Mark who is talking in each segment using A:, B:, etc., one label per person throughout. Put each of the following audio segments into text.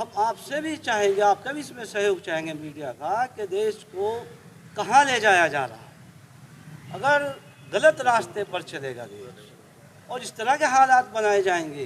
A: हम आपसे भी चाहेंगे, आपका भी इसमें सहयोग चाहेंगे मीडिया का, कि देश को कहाँ ले जाया जा रहा है। अगर गलत रास्ते पर चलेगा देश और इस तरह के हालात बनाए जाएंगे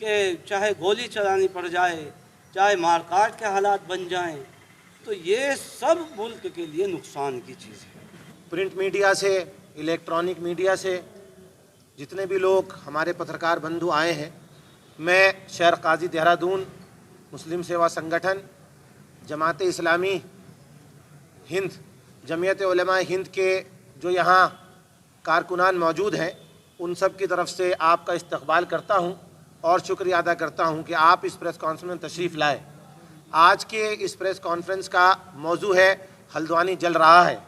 A: कि चाहे गोली चलानी पड़ जाए, चाहे मारकाट के हालात बन जाएं, तो ये सब मुल्क के लिए नुकसान की चीज़ है।
B: प्रिंट मीडिया से, इलेक्ट्रॉनिक मीडिया से जितने भी लोग हमारे पत्रकार बंधु आए हैं, मैं शहर काजी देहरादून, मुस्लिम सेवा संगठन, जमात इस्लामी हिंद, जमीयत उलमा हिंद के जो यहाँ कारकुनान मौजूद हैं, उन सब की तरफ से आपका इस्तकबाल करता हूँ और शुक्रिया अदा करता हूँ कि आप इस प्रेस कॉन्फ्रेंस में तशरीफ़ लाए। आज के इस प्रेस कॉन्फ्रेंस का मौजू है हल्द्वानी जल रहा है।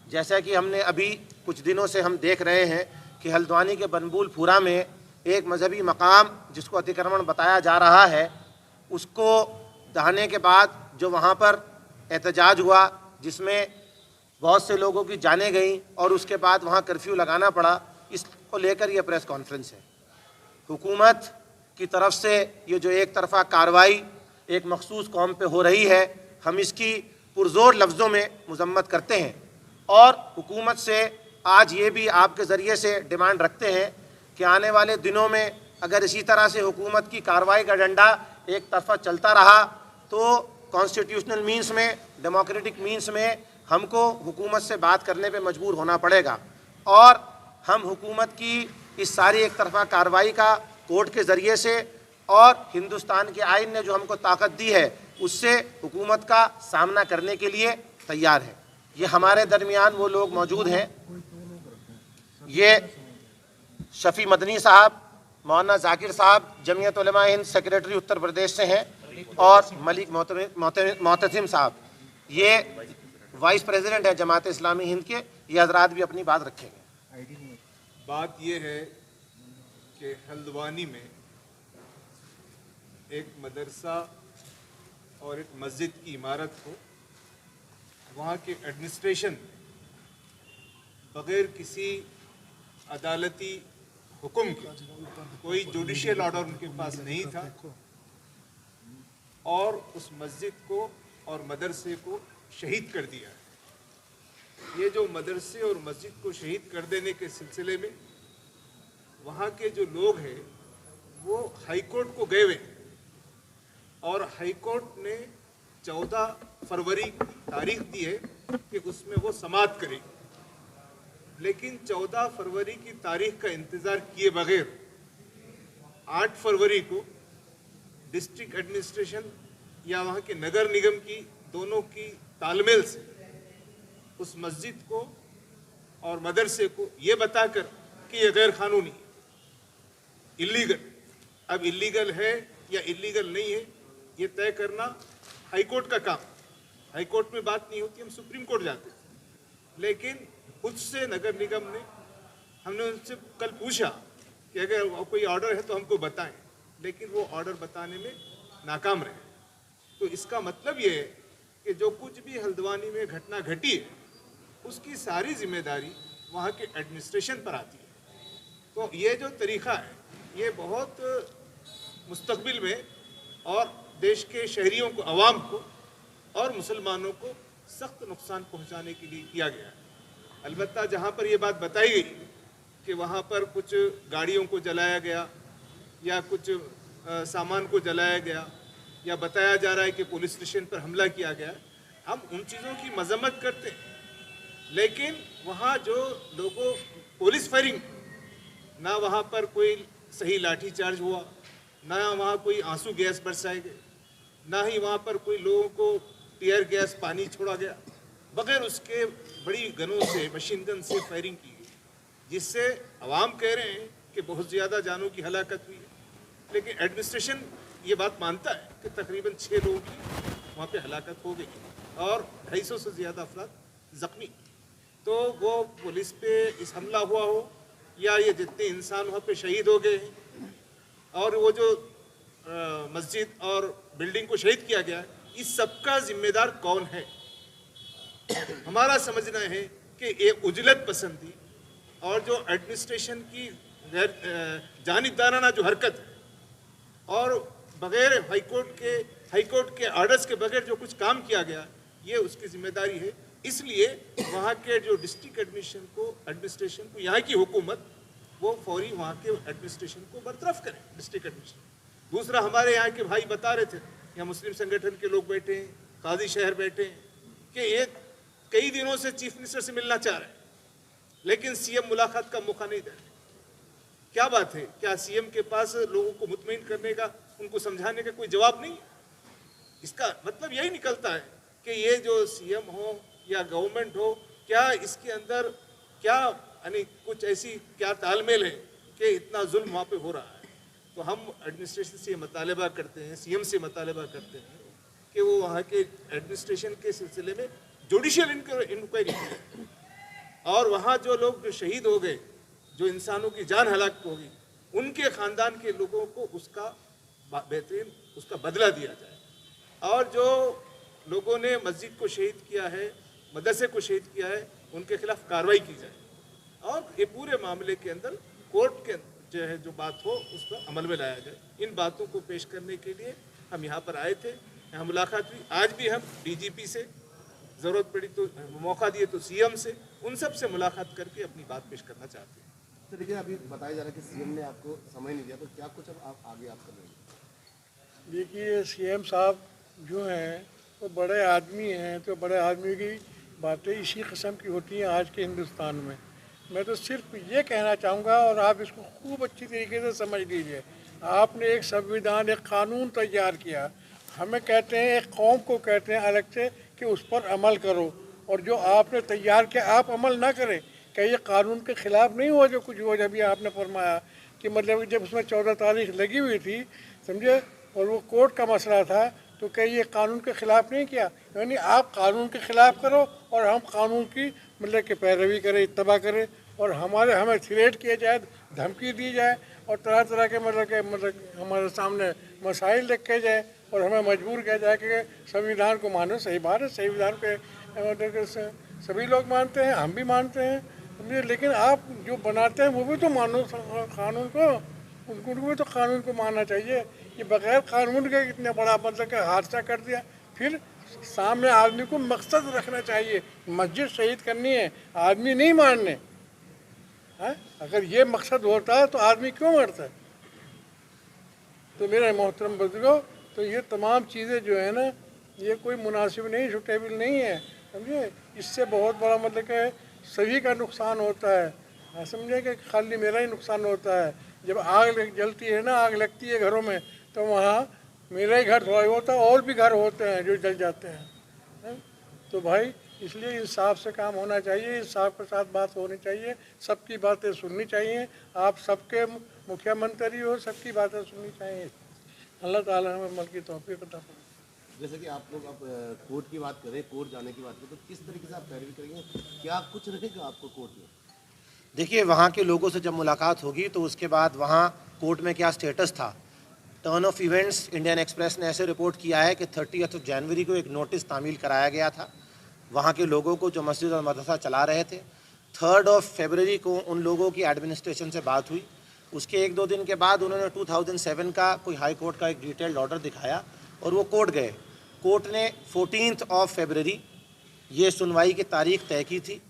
B: जैसा कि हमने अभी कुछ दिनों से हम देख रहे हैं कि हल्द्वानी के बनबूलपुरा में एक मजहबी मकाम जिसको अतिक्रमण बताया जा रहा है, उसको ढहाने के बाद जो वहाँ पर एहतजाज हुआ, जिसमें बहुत से लोगों की जानें गईं और उसके बाद वहाँ कर्फ्यू लगाना पड़ा, इसको लेकर ये प्रेस कॉन्फ्रेंस है। हुकूमत की तरफ से ये जो एक तरफ़ा कार्रवाई एक मखसूस कौम पे हो रही है, हम इसकी पुरज़ोर लफ्ज़ों में मज़म्मत करते हैं और हुकूमत से आज ये भी आपके ज़रिए से डिमांड रखते हैं कि आने वाले दिनों में अगर इसी तरह से हुकूमत की कार्रवाई का डंडा एक तरफ़ा चलता रहा तो कॉन्स्टिट्यूशनल मीन्स में, डेमोक्रेटिक मीन्स में हमको हुकूमत से बात करने पे मजबूर होना पड़ेगा और हम हुकूमत की इस सारी एक तरफ़ा कार्रवाई का कोर्ट के ज़रिए से और हिंदुस्तान के आइन ने जो हमको ताकत दी है उससे हुकूमत का सामना करने के लिए तैयार है। ये हमारे दरमियान वो लोग मौजूद हैं, ये शफ़ी मदनी साहब, मौलाना जाकिर साहब जमीयत उलमा हिंद सेक्रेटरी उत्तर प्रदेश से हैं और मलिक मोहतसिम साहब ये वाइस प्रेसिडेंट है जमात इस्लामी हिंद के। ये हजरात भी अपनी बात रखेंगे।
C: बात ये है कि हल्द्वानी में एक मदरसा और एक मस्जिद की इमारत को वहाँ के एडमिनिस्ट्रेशन बग़ैर किसी अदालती हुक्म के, कोई जुडिशियल ऑर्डर उनके पास नहीं था और उस मस्जिद को और मदरसे को शहीद कर दिया है। ये जो मदरसे और मस्जिद को शहीद कर देने के सिलसिले में वहाँ के जो लोग हैं वो हाई कोर्ट को गए हुए हैं और हाई कोर्ट ने 14 फरवरी तारीख दी है कि उसमें वो समाअत करेगी, लेकिन 14 फरवरी की तारीख का इंतज़ार किए बगैर 8 फरवरी को डिस्ट्रिक्ट एडमिनिस्ट्रेशन या वहाँ के नगर निगम की दोनों की तालमेल से उस मस्जिद को और मदरसे को ये बताकर कि ये गैर कानूनी, इलीगल, अब इलीगल है या इलीगल नहीं है ये तय करना हाई कोर्ट का काम। हाई कोर्ट में बात नहीं होती, हम सुप्रीम कोर्ट जाते थे। लेकिन उससे नगर निगम ने, हमने उनसे कल पूछा कि अगर कोई ऑर्डर है तो हमको बताएं, लेकिन वो ऑर्डर बताने में नाकाम रहे। तो इसका मतलब ये है कि जो कुछ भी हल्द्वानी में घटना घटी है उसकी सारी जिम्मेदारी वहाँ के एडमिनिस्ट्रेशन पर आती है। तो ये जो तरीक़ा है ये बहुत मुस्तकबिल में और देश के शहरियों को, आवाम को और मुसलमानों को सख्त नुकसान पहुँचाने के लिए किया गया है। अलबत्ता जहाँ पर ये बात बताई गई कि वहाँ पर कुछ गाड़ियों को जलाया गया या कुछ सामान को जलाया गया या बताया जा रहा है कि पुलिस स्टेशन पर हमला किया गया, हम उन चीज़ों की मजम्मत करते हैं, लेकिन वहाँ जो लोगों पुलिस फायरिंग, ना वहाँ पर कोई सही लाठी चार्ज हुआ, ना वहाँ कोई आंसू गैस बरसाए गए, ना ही वहाँ पर कोई लोगों को टीयर गैस पानी छोड़ा गया, बगैर उसके बड़ी गनों से, मशीन गन से फायरिंग की गई, जिससे अवाम कह रहे हैं कि बहुत ज़्यादा जानों की हलाकत हुई है। लेकिन एडमिनिस्ट्रेशन ये बात मानता है कि तकरीबन 6 लोगों की वहाँ पे हलाकत हो गई और 250 से ज़्यादा अफराद ज़ख्मी। तो वो पुलिस पे इस हमला हुआ हो या ये जितने इंसान वहाँ पे शहीद हो गए हैं और वो जो मस्जिद और बिल्डिंग को शहीद किया गया है, इस सब का जिम्मेदार कौन है? हमारा समझना है कि ये उजलत पसंदी और जो एडमिनिस्ट्रेशन की जानिबदाराना जो हरकत है और बगैर हाईकोर्ट के हाईकोर्ट के ऑर्डर्स के बगैर जो कुछ काम किया गया ये उसकी जिम्मेदारी है। इसलिए वहाँ के जो डिस्ट्रिक्ट एडमिनिस्ट्रेशन को यहाँ की हुकूमत वो फौरी वहाँ के एडमिनिस्ट्रेशन को बरतरफ करे, डिस्ट्रिक्ट एडमिनिस्ट्रेशन। दूसरा, हमारे यहाँ के भाई बता रहे थे, यहाँ मुस्लिम संगठन के लोग बैठे हैं, काजी शहर बैठे हैं, कि एक कई दिनों से चीफ मिनिस्टर से मिलना चाह रहे हैं लेकिन सीएम मुलाकात का मौका नहीं दे रहे। क्या बात है? क्या सीएम के पास लोगों को मुतमईन करने का, उनको समझाने का कोई जवाब नहीं? इसका मतलब यही निकलता है कि ये जो सीएम हो या गवर्नमेंट हो, क्या इसके अंदर क्या यानी कुछ ऐसी क्या तालमेल है कि इतना जुल्म वहाँ पे हो रहा है। तो हम एडमिनिस्ट्रेशन से मुतालबा करते हैं, सीएम से मुतालबा करते हैं कि वो वहाँ के एडमिनिस्ट्रेशन के सिलसिले में जुडिशियल इंक्वायरी करें और वहाँ जो लोग जो शहीद हो गए, जो इंसानों की जान हलाक होगी, उनके ख़ानदान के लोगों को उसका बेहतरीन उसका बदला दिया जाए। और जो लोगों ने मस्जिद को शहीद किया है, मदरसे को शहीद किया है, उनके खिलाफ कार्रवाई की जाए और ये पूरे मामले के अंदर कोर्ट के जो है जो बात हो उस पर अमल में लाया जाए। इन बातों को पेश करने के लिए हम यहाँ पर आए थे, यहाँ मुलाकात हुई। आज भी हम डीजीपी से, ज़रूरत पड़ी तो मौका दिए तो सीएम से, उन सब से मुलाकात करके अपनी बात पेश करना चाहते हैं।
D: तो देखिए, अभी बताया जा रहा है कि सीएम ने आपको समय नहीं दिया, तो क्या कुछ अब आप आगे आप कर रहे हैं?
E: देखिए, सीएम साहब जो हैं वो बड़े आदमी हैं, तो बड़े आदमी की बातें इसी किस्म की होती हैं आज के हिंदुस्तान में। मैं तो सिर्फ ये कहना चाहूँगा और आप इसको खूब अच्छी तरीके से समझ लीजिए। आपने एक संविधान, एक कानून तैयार किया, हमें कहते हैं, एक कौम को कहते हैं अलग से कि उस पर अमल करो, और जो आपने तैयार किया आप अमल ना करें, क्या ये कानून के ख़िलाफ़ नहीं हुआ जो कुछ हुआ? जब ये आपने फरमाया कि मतलब जब उसमें 14 तारीख लगी हुई थी, समझे, और वो कोर्ट का मसला था, तो क्या ये कानून के ख़िलाफ़ नहीं किया? यानी आप कानून के ख़िलाफ़ करो और हम कानून की मतलब कि पैरवी करें, इत्तबा करें, और हमें थ्रेट किया जाए, धमकी दी जाए और तरह तरह के मतलब हमारे सामने मसाइल रखे जाए और हमें मजबूर किया जाए कि संविधान को मानो। सही बात है, संविधान के मतलब सभी लोग मानते हैं, हम भी मानते हैं, समझे, लेकिन आप जो बनाते हैं वो भी तो मानो कानून को, उनको भी तो कानून को मानना चाहिए। ये बगैर कानून के इतना बड़ा मतलब कि हादसा कर दिया। फिर सामने आदमी को मकसद रखना चाहिए, मस्जिद शहीद करनी है, आदमी नहीं मारने। हाँ, अगर ये मकसद होता है तो आदमी क्यों मरता है? तो मेरे मोहतरम बुजुर्गों, तो ये तमाम चीज़ें जो है ना, ये कोई मुनासिब नहीं, सूटेबल नहीं है, समझे। इससे बहुत बड़ा मतलब कि सभी का नुकसान होता है। हाँ, समझे कि खाली मेरा ही नुकसान होता है। जब आग जलती है ना, आग लगती है घरों में, तो वहाँ मेरा ही घर थोड़ा होता है, और भी घर होते हैं जो जल जाते हैं। तो भाई, इसलिए इंसाफ से काम होना चाहिए, इंसाफ के साथ बात होनी चाहिए, सबकी बातें सुननी चाहिए। आप सबके मुख्यमंत्री हो, सबकी बातें सुननी चाहिए। अल्लाह ताला हमें अमल की तौफीक अता फरमाए।
D: जैसे कि आप लोग अब कोर्ट की बात करें, कोर्ट जाने की बात करें, तो किस तरीके से आप पैरवी करेंगे? क्या कुछ रहेगा आपको कोर्ट में?
B: देखिए, वहाँ के लोगों से जब मुलाकात होगी तो उसके बाद वहाँ कोर्ट में क्या स्टेटस था। Turn off events, Indian express ने ऐसे रिपोर्ट किया है कि 30 जनवरी को एक नोटिस तामील कराया गया था वहाँ के लोगों को जो मस्जिद और मदरसा चला रहे थे। 3 फरवरी को उन लोगों की एडमिनिस्ट्रेशन से बात हुई। उसके 1-2 दिन के बाद उन्होंने 2007 का कोई हाई कोर्ट का एक डिटेल्ड ऑर्डर दिखाया और वो कोर्ट गए। कोर्ट ने 14 फरवरी ये सुनवाई की तारीख तय की थी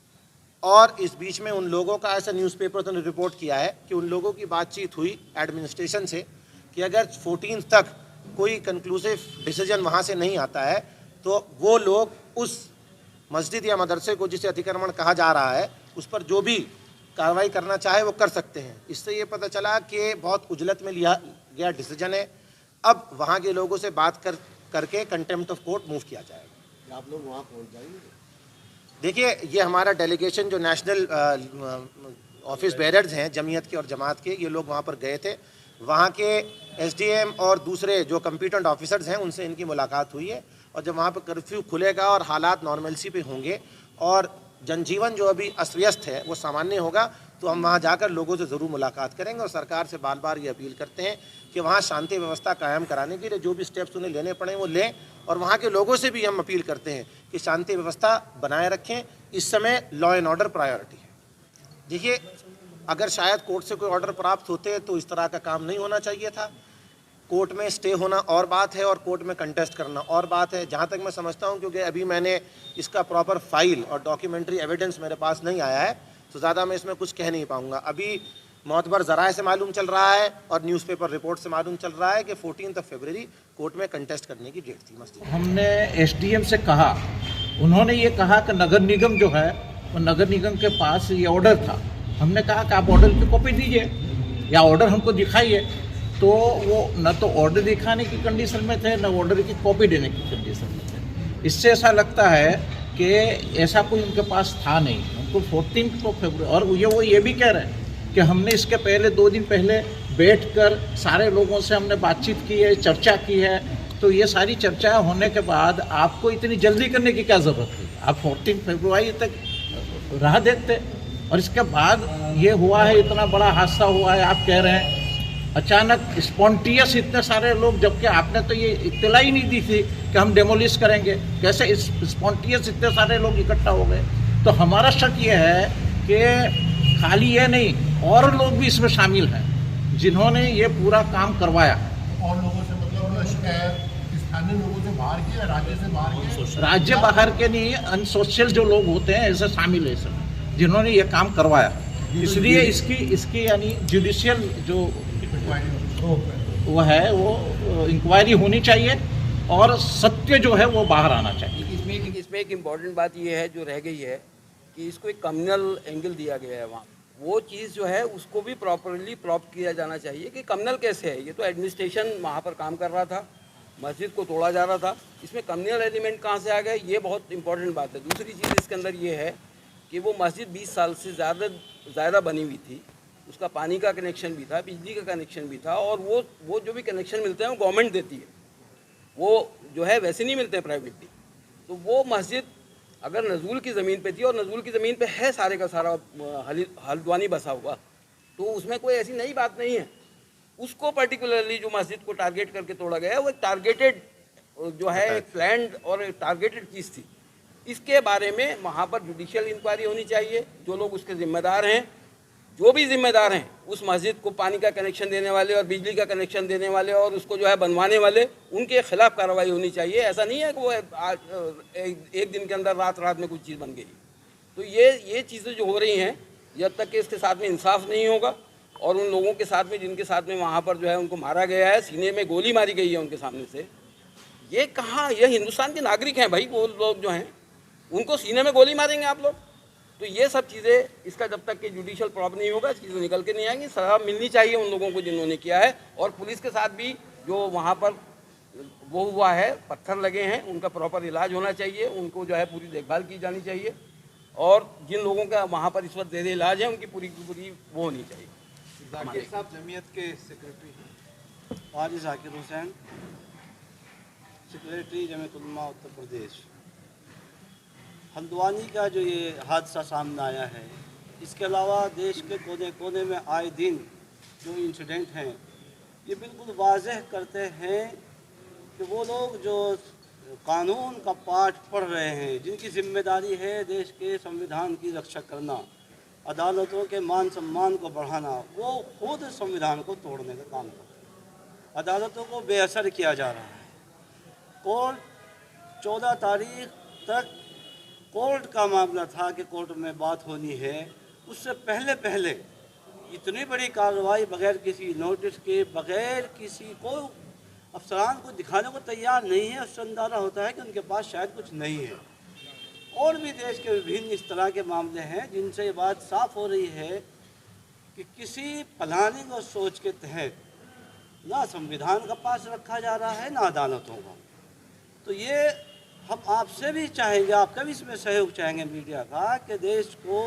B: और इस बीच में उन लोगों का, ऐसा न्यूज़पेपर ने रिपोर्ट किया है कि उन लोगों की बातचीत हुई एडमिनिस्ट्रेशन से कि अगर 14 तक कोई कंक्लूसिव डिसीजन वहाँ से नहीं आता है तो वो लोग उस मस्जिद या मदरसे को जिसे अतिक्रमण कहा जा रहा है उस पर जो भी कार्रवाई करना चाहे वो कर सकते हैं। इससे ये पता चला कि बहुत उजलत में लिया गया डिसीजन है। अब वहाँ के लोगों से बात करके कंटेम्प्ट ऑफ कोर्ट मूव किया जाएगा।
D: आप लोग वहाँ पहुँच जाएंगे?
B: देखिए, ये हमारा डेलीगेशन जो नेशनल ऑफिस बेरर्स हैं जमीयत के और जमात के, ये लोग वहाँ पर गए थे। वहाँ के एसडीएम और दूसरे जो कम्पिटेंट ऑफिसर्स हैं उनसे इनकी मुलाकात हुई है और जब वहाँ पर कर्फ्यू खुलेगा और हालात नॉर्मलसी पे होंगे और जनजीवन जो अभी अस्त व्यस्त है वो सामान्य होगा तो हम वहाँ जाकर लोगों से ज़रूर मुलाकात करेंगे और सरकार से बार बार ये अपील करते हैं कि वहाँ शांति व्यवस्था कायम कराने के लिए जो भी स्टेप्स उन्हें लेने पड़े वो लें और वहाँ के लोगों से भी हम अपील करते हैं कि शांति व्यवस्था बनाए रखें। इस समय लॉ एंड ऑर्डर प्रायोरिटी है। देखिए, अगर शायद कोर्ट से कोई ऑर्डर प्राप्त होते तो इस तरह का काम नहीं होना चाहिए था। कोर्ट में स्टे होना और बात है और कोर्ट में कंटेस्ट करना और बात है, जहाँ तक मैं समझता हूँ, क्योंकि अभी मैंने इसका प्रॉपर फाइल और डॉक्यूमेंट्री एविडेंस मेरे पास नहीं आया है, तो ज़्यादा मैं इसमें कुछ कह नहीं पाऊँगा। अभी मोतबर ज़राए से मालूम चल रहा है और न्यूज़पेपर रिपोर्ट से मालूम चल रहा है कि 14 फरवरी कोर्ट में कंटेस्ट करने की डेट थी मस्जिद।
F: हमने एसडीएम से कहा, उन्होंने ये कहा कि नगर निगम जो है वो नगर निगम के पास ये ऑर्डर था। हमने कहा कि आप ऑर्डर की कॉपी दीजिए या ऑर्डर हमको दिखाइए, तो वो न तो ऑर्डर दिखाने की कंडीशन में थे न ऑर्डर की कॉपी देने की कंडीशन में थे। इससे ऐसा लगता है कि ऐसा कोई उनके पास था नहीं। उनको 14 फरवरी, और वो ये भी कह रहे हैं कि हमने इसके पहले 2 दिन पहले बैठकर सारे लोगों से हमने बातचीत की है, चर्चा की है। तो ये सारी चर्चाएं होने के बाद आपको इतनी जल्दी करने की क्या ज़रूरत थी? आप 14 फरवरी तक राह देखते। और इसके बाद ये हुआ है, इतना बड़ा हादसा हुआ है, आप कह रहे हैं अचानक स्पॉन्टियस इतने सारे लोग, जबकि आपने तो ये इत्तला ही नहीं दी थी कि हम डेमोलिश करेंगे। कैसे स्पॉन्टियस इतने सारे लोग इकट्ठा हो गए? तो हमारा शक ये है कि खाली ये नहीं, और लोग भी इसमें शामिल हैं जिन्होंने ये पूरा काम करवाया।
D: और लोगों से मतलब शिकायत स्थानीय लोगों से बाहर की या राज्य से बाहर की?
F: राज्य बाहर के नहीं, अनसोशल जो लोग होते हैं ऐसे शामिल है इसमें, जिन्होंने ये काम करवाया। इसलिए इसकी यानी जुडिशियल जो वो है वो इंक्वायरी होनी चाहिए और सत्य जो है वो बाहर आना चाहिए।
G: इसमें एक इम्पॉर्टेंट बात ये है जो रह गई है कि इसको एक कम्युनल एंगल दिया गया है। वहाँ वो चीज़ जो है उसको भी प्रॉपरली प्रॉप किया जाना चाहिए कि कम्युनल कैसे है। ये तो एडमिनिस्ट्रेशन वहाँ पर काम कर रहा था, मस्जिद को तोड़ा जा रहा था, इसमें कम्युनल एलिमेंट कहाँ से आ गया, ये बहुत इंपॉर्टेंट बात है। दूसरी चीज़ इसके अंदर ये है कि वो मस्जिद 20 साल से ज़्यादा बनी हुई थी, उसका पानी का कनेक्शन भी था, बिजली का कनेक्शन भी था, और वो जो भी कनेक्शन मिलते हैं वो गवर्नमेंट देती है, वो जो है वैसे नहीं मिलते हैं प्राइवेटली। तो वो मस्जिद अगर नज़ूल की ज़मीन पे थी और नज़ूल की ज़मीन पे है सारे का सारा हल्द्वानी बसा हुआ, तो उसमें कोई ऐसी नई बात नहीं है। उसको पर्टिकुलरली जो मस्जिद को टारगेट करके तोड़ा गया है वो एक टारगेटेड जो है एक प्लान्ड और एक टारगेटेड चीज़ थी। इसके बारे में वहाँ पर जुडिशियल इंक्वायरी होनी चाहिए। जो लोग उसके ज़िम्मेदार हैं, जो भी ज़िम्मेदार हैं उस मस्जिद को पानी का कनेक्शन देने वाले और बिजली का कनेक्शन देने वाले और उसको जो है बनवाने वाले, उनके खिलाफ कार्रवाई होनी चाहिए। ऐसा नहीं है कि वो एक दिन के अंदर रात में कुछ चीज़ बन गई। तो ये चीज़ें जो हो रही हैं, जब तक कि इसके साथ में इंसाफ नहीं होगा और उन लोगों के साथ में जिनके साथ में वहाँ पर जो है उनको मारा गया है, सीने में गोली मारी गई है उनके सामने से, ये कहाँ, ये हिंदुस्तान के नागरिक हैं भाई, वो लोग जो हैं उनको सीने में गोली मारेंगे आप लोग? तो ये सब चीज़ें, इसका जब तक कि जुडिशियल प्रॉब नहीं होगा चीज़ें निकल के नहीं आएंगी। सज़ा मिलनी चाहिए उन लोगों को जिन्होंने किया है, और पुलिस के साथ भी जो वहाँ पर वो हुआ है, पत्थर लगे हैं, उनका प्रॉपर इलाज होना चाहिए, उनको जो है पूरी देखभाल की जानी चाहिए, और जिन लोगों का वहाँ पर इस वक्त ज़्यादा इलाज है उनकी पूरी वो होनी चाहिए।
C: जाकिर साहब जमीयत के सेक्रेटरी हैं।
A: वाली जाकिर हुसैन, सेक्रेटरी जमीयत उलमा उत्तर प्रदेश। हल्द्वानी का जो ये हादसा सामने आया है, इसके अलावा देश के कोने कोने में आए दिन जो इंसिडेंट हैं, ये बिल्कुल वाज़ेह करते हैं कि वो लोग जो कानून का पाठ पढ़ रहे हैं, जिनकी जिम्मेदारी है देश के संविधान की रक्षा करना, अदालतों के मान सम्मान को बढ़ाना, वो खुद संविधान को तोड़ने का काम कर रहे हैं। अदालतों को बेअसर किया जा रहा है। कोर्ट 14 तारीख तक कोर्ट का मामला था कि कोर्ट में बात होनी है, उससे पहले इतनी बड़ी कार्रवाई बगैर किसी नोटिस के, बगैर किसी को अफसरान को दिखाने को तैयार नहीं है। उससे अंदाज़ा होता है कि उनके पास शायद कुछ नहीं है। और भी देश के विभिन्न इस तरह के मामले हैं जिनसे ये बात साफ हो रही है कि किसी प्लानिंग और सोच के तहत ना संविधान का पास रखा जा रहा है, ना अदालतों का। तो ये हम आपसे भी चाहेंगे, आपका भी इसमें सहयोग चाहेंगे मीडिया का, कि देश को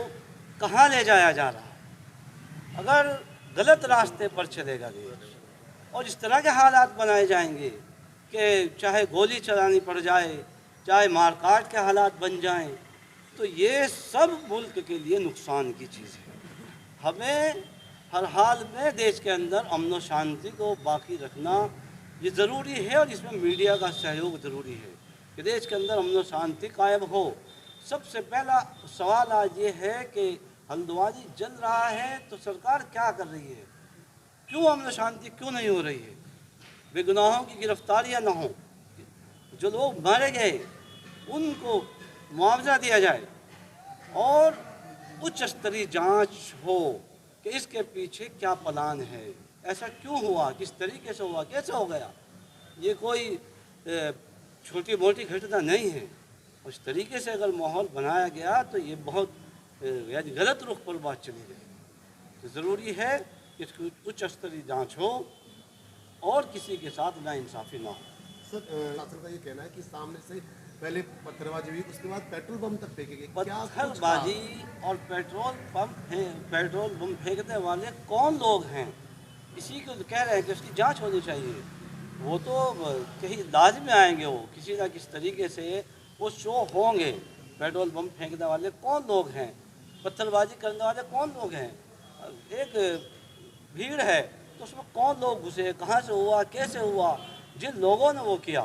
A: कहाँ ले जाया जा रहा है। अगर गलत रास्ते पर चलेगा देश और इस तरह के हालात बनाए जाएंगे कि चाहे गोली चलानी पड़ जाए, चाहे मारकाट के हालात बन जाएं, तो ये सब मुल्क के लिए नुकसान की चीज़ है। हमें हर हाल में देश के अंदर अमन व शांति को बाकी रखना ये ज़रूरी है, और इसमें मीडिया का सहयोग ज़रूरी है कि देश के अंदर अमन व शांति कायम हो। सबसे पहला सवाल आज ये है कि हल्द्वानी जल रहा है तो सरकार क्या कर रही है, क्यों अमन शांति क्यों नहीं हो रही है? बेगुनाहों की गिरफ्तारियां न हों, जो लोग मारे गए उनको मुआवजा दिया जाए और उच्च स्तरीय जांच हो कि इसके पीछे क्या प्लान है, ऐसा क्यों हुआ, किस तरीके से हुआ, कैसे हो गया। ये कोई छोटी मोटी घटना नहीं है। उस तरीके से अगर माहौल बनाया गया तो ये बहुत यानी गलत रुख पर बात चली गई। तो ज़रूरी है कि इसकी उच्च स्तरीय जाँच हो और किसी के साथ नाइंसाफ़ी ना हो।
D: सर शासन का ये कहना है कि सामने से पहले पत्थरबाजी हुई, उसके बाद पेट्रोल बम तक फेंके गए। क्या कुछ
A: पत्थरबाजी और पेट्रोल बम फेंकने वाले कौन लोग हैं, इसी को तो कह रहे हैं कि उसकी जांच होनी चाहिए। वो तो कहीं लाज में आएंगे, वो किसी ना किसी तरीके से वो शो होंगे। पेट्रोल बम फेंकने वाले कौन लोग हैं, पत्थरबाजी करने वाले कौन लोग हैं, एक भीड़ है तो उसमें कौन लोग घुसे, कहाँ से हुआ, कैसे हुआ। जिन लोगों ने वो किया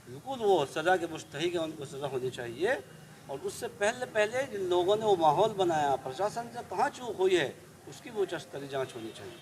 A: बिल्कुल वो सज़ा के मुस्तहिक है, उनको सज़ा होनी चाहिए। और उससे पहले जिन लोगों ने वो माहौल बनाया, प्रशासन से कहाँ चूक हुई है, उसकी वो उच्च स्तरीय जाँच होनी चाहिए।